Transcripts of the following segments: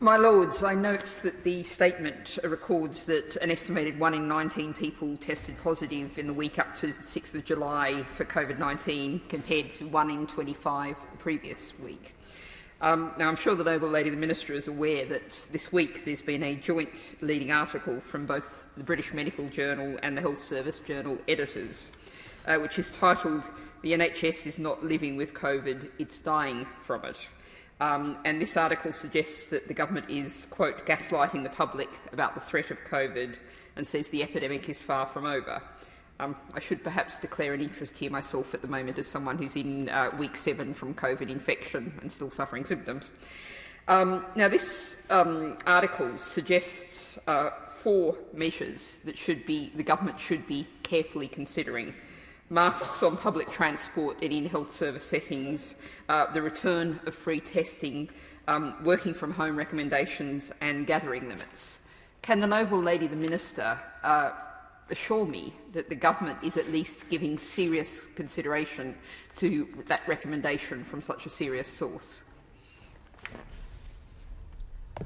My Lords, I note that the statement records that an estimated 1 in 19 people tested positive in the week up to 6th of July for COVID-19, compared to 1 in 25 the previous week. Now, I'm sure the Noble Lady the Minister is aware that this week there's been a joint leading article from both the British Medical Journal and the Health Service Journal editors, which is titled "The NHS is not living with COVID, it's dying from it." And this article suggests that the government is, quote, gaslighting the public about the threat of COVID, and says the epidemic is far from over. I should perhaps declare an interest here myself at the moment as someone who's in week 7 from COVID infection and still suffering symptoms. Now, this article suggests 4 measures that the government should be carefully considering: masks on public transport and in health service settings, the return of free testing, working from home recommendations and gathering limits. Can the Noble Lady the Minister assure me that the government is at least giving serious consideration to that recommendation from such a serious source?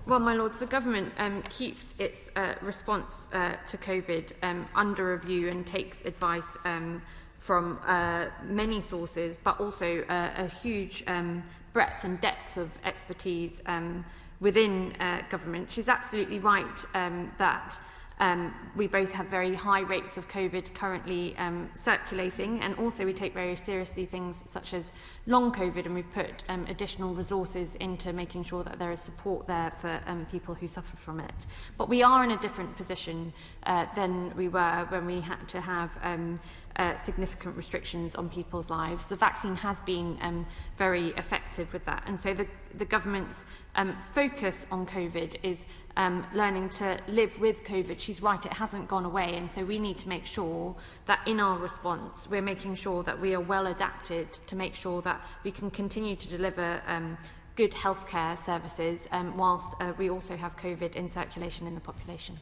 Well, my Lords, the government keeps its response to COVID under review and takes advice from many sources, but also a huge breadth and depth of expertise within government. She's absolutely right that we both have very high rates of COVID currently circulating, and also we take very seriously things such as long COVID, and we've put additional resources into making sure that there is support there for people who suffer from it. But we are in a different position than we were when we had to have significant restrictions on people's lives. The vaccine has been very effective with that, and so the government's focus on COVID is learning to live with COVID. She's right, it hasn't gone away, and so we need to make sure that in our response we're making sure that we are well adapted to make sure that we can continue to deliver good healthcare services whilst we also have COVID in circulation in the population.